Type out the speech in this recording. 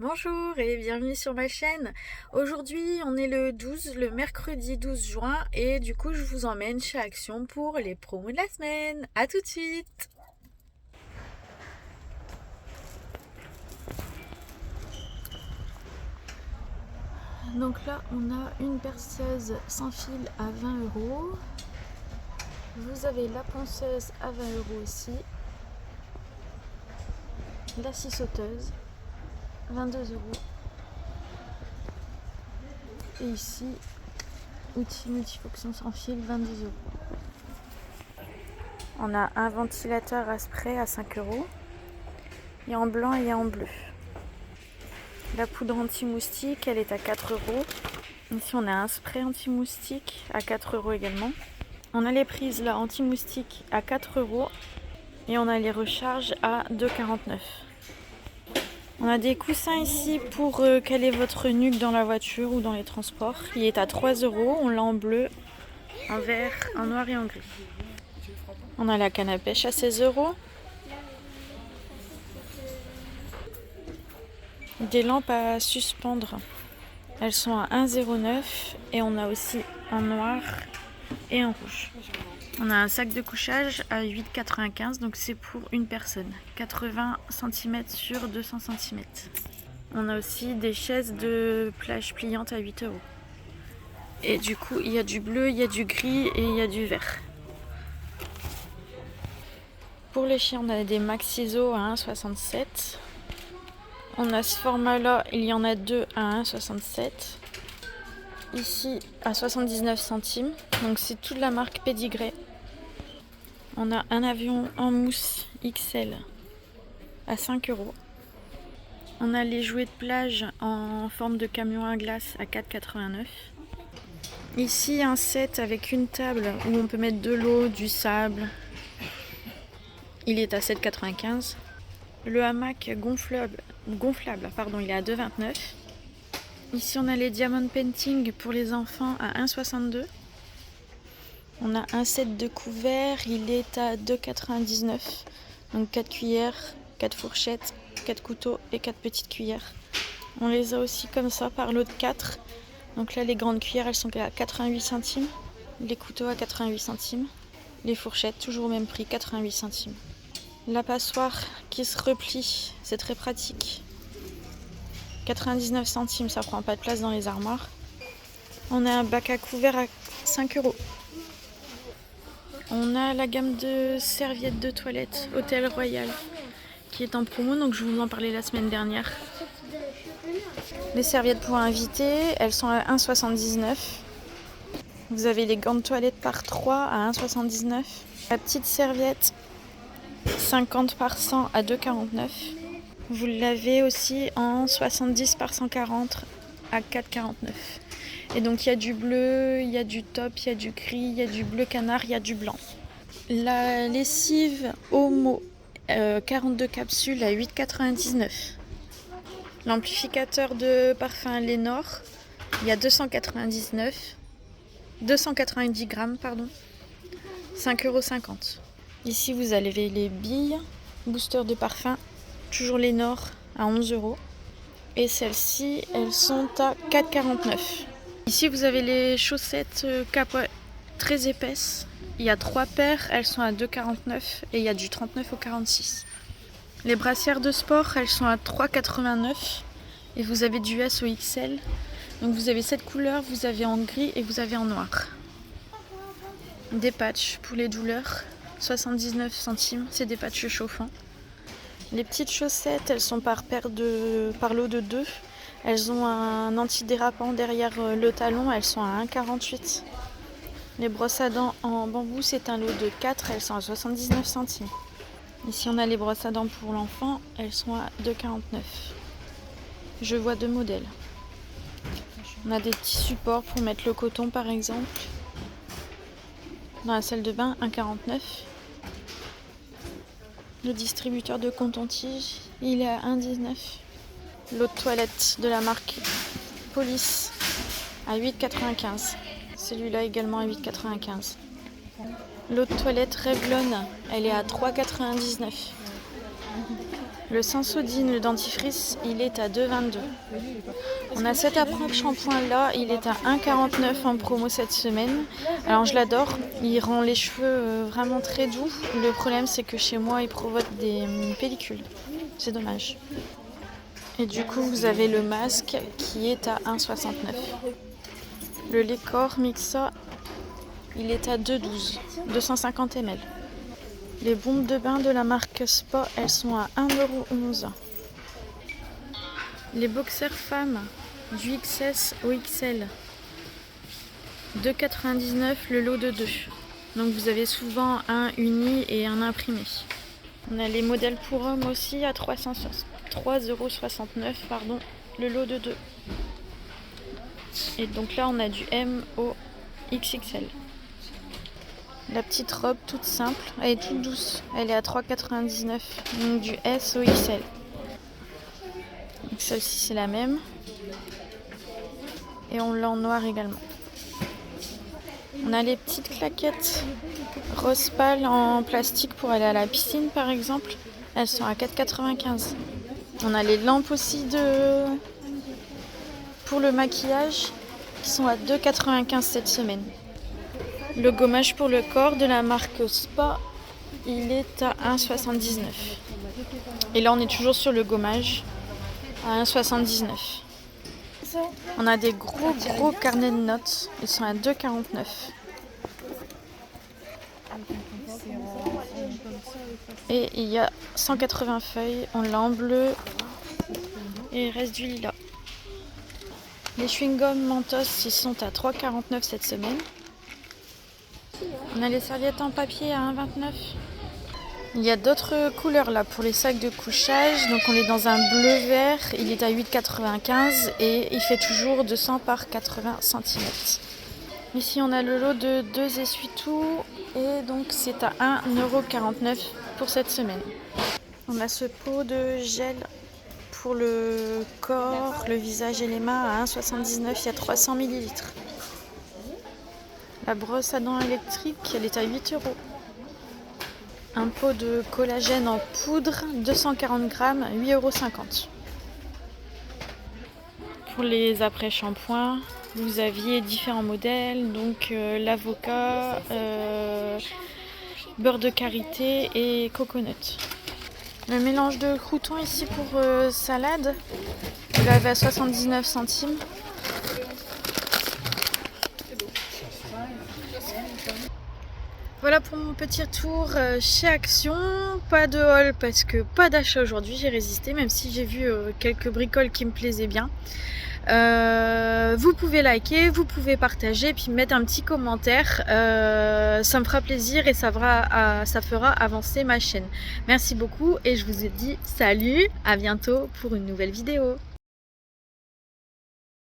Bonjour et bienvenue sur ma chaîne. Aujourd'hui on est le mercredi 12 juin et du coup je vous emmène chez Action pour les promos de la semaine. A tout de suite. Donc là on a une perceuse sans fil à 20 €. Vous avez la ponceuse à 20 € aussi. La scie sauteuse 22 €. Et ici, outil multifonction sans fil, 22 €. On a un ventilateur à spray à 5 €. Il y a en blanc et en bleu. La poudre anti-moustique, elle est à 4 €. Ici, on a un spray anti-moustique à 4 € également. On a les prises là anti-moustique à 4 €. Et on a les recharges à 2,49 €. On a des coussins ici pour caler votre nuque dans la voiture ou dans les transports. Il est à 3 €. On l'a en bleu, en vert, en noir et en gris. On a la canne à pêche à 16 €. Des lampes à suspendre. Elles sont à 1,09 € et on a aussi en noir et en rouge. On a un sac de couchage à 8,95 €, donc c'est pour une personne. 80 cm sur 200 cm. On a aussi des chaises de plage pliantes à 8 €. Et du coup, il y a du bleu, il y a du gris et il y a du vert. Pour les chiens, on a des Max Ciseaux à 1,67 €. On a ce format-là, il y en a deux à 1,67 €. Ici, à 79 centimes. Donc c'est toute la marque Pedigree. On a un avion en mousse XL à 5 €. On a les jouets de plage en forme de camion à glace à 4,89 €. Ici, un set avec une table où on peut mettre de l'eau, du sable. Il est à 7,95 €. Le hamac gonflable, il est à 2,29 €. Ici, on a les Diamond Painting pour les enfants à 1,62 €. On a un set de couverts, il est à 2,99 €. Donc 4 cuillères, 4 fourchettes, 4 couteaux et 4 petites cuillères. On les a aussi comme ça par lot de 4. Donc là, les grandes cuillères, elles sont à 88 centimes. Les couteaux à 88 centimes. Les fourchettes, toujours au même prix, 88 centimes. La passoire qui se replie, c'est très pratique. 99 centimes, ça prend pas de place dans les armoires. On a un bac à couverts à 5 €. On a la gamme de serviettes de toilette Hôtel Royal qui est en promo, donc je vous en parlais la semaine dernière. Les serviettes pour invités, elles sont à 1,79 €. Vous avez les gants de toilette par 3 à 1,79 €. La petite serviette 50 par 100 à 2,49 €. Vous l'avez aussi en 70 par 140 à 4,49 €. Et donc il y a du bleu, il y a du top, il y a du gris, il y a du bleu canard, il y a du blanc. La lessive Omo 42 capsules à 8,99 €. L'amplificateur de parfum Lénore, il y a 290 grammes, 5,50 €. Ici vous avez les billes, booster de parfum, toujours Lénore à 11 €. Et celles-ci, elles sont à 4,49 €. Ici vous avez les chaussettes capote très épaisses. Il y a 3 paires, elles sont à 2,49 € et il y a du 39 au 46. Les brassières de sport, elles sont à 3,89 € et vous avez du S au XL. Donc vous avez 7 couleurs, vous avez en gris et vous avez en noir. Des patchs pour les douleurs, 79 centimes, c'est des patchs chauffants. Les petites chaussettes, elles sont par lot de 2. Elles ont un antidérapant derrière le talon, elles sont à 1,48 €. Les brosses à dents en bambou, c'est un lot de 4, elles sont à 79 centimes. Ici, on a les brosses à dents pour l'enfant, elles sont à 2,49 €. Je vois 2 modèles. On a des petits supports pour mettre le coton, par exemple. Dans la salle de bain, 1,49 €. Le distributeur de coton-tige, il est à 1,19 €. L'eau de toilette de la marque Police à 8,95 €. Celui-là également à 8,95 €. L'eau de toilette Revlon, elle est à 3,99 €. Le Sensodyne, le dentifrice, il est à 2,22. On a cet après-shampoing là, il est à 1,49 en promo cette semaine. Alors je l'adore, il rend les cheveux vraiment très doux. Le problème c'est que chez moi il provoque des pellicules. C'est dommage. Et du coup vous avez le masque qui est à 1,69. Le Lecor Mixa, il est à 2,12, 250 ml. Les bombes de bain de la marque Spa, elles sont à 1,11 €. Les boxers femmes du XS au XL, 2,99 le lot de 2. Donc vous avez souvent un uni et un imprimé. On a les modèles pour hommes aussi à 3,69 €, le lot de 2. Et donc là on a du M au XXL. La petite robe toute simple, elle est toute douce, elle est à 3,99 €, donc du S au XL. Donc celle-ci c'est la même. Et on l'a en noir également. On a les petites claquettes rose pâle en plastique pour aller à la piscine par exemple. Elles sont à 4,95 €. On a les lampes aussi pour le maquillage qui sont à 2,95 € cette semaine. Le gommage pour le corps de la marque Spa, il est à 1,79 €. Et là on est toujours sur le gommage à 1,79 €. On a des gros carnets de notes, ils sont à 2,49 €. Et il y a 180 feuilles, on l'a en bleu et il reste du lilas. Les chewing-gums Mentos, ils sont à 3,49 € cette semaine. On a les serviettes en papier à 1,29 €. Il y a d'autres couleurs là pour les sacs de couchage. Donc on est dans un bleu vert, il est à 8,95 € et il fait toujours 200 par 80 cm. Ici on a le lot de 2 essuie-tout et donc c'est à 1,49 € pour cette semaine. On a ce pot de gel pour le corps, le visage et les mains à 1,79 €, il y a 300 ml. La brosse à dents électrique, elle est à 8 €. Un pot de collagène en poudre, 240 grammes, 8,50 €. Pour les après-shampoings, vous aviez différents modèles, donc l'avocat, beurre de karité et coconut. Le mélange de croûtons ici pour salade, vous l'avez à 79 centimes. Voilà pour mon petit tour chez Action. Pas de haul parce que pas d'achat aujourd'hui, j'ai résisté même si j'ai vu quelques bricoles qui me plaisaient bien. Vous pouvez liker, vous pouvez partager puis mettre un petit commentaire, ça me fera plaisir et ça fera avancer ma chaîne. Merci beaucoup et je vous ai dit salut, à bientôt pour une nouvelle vidéo.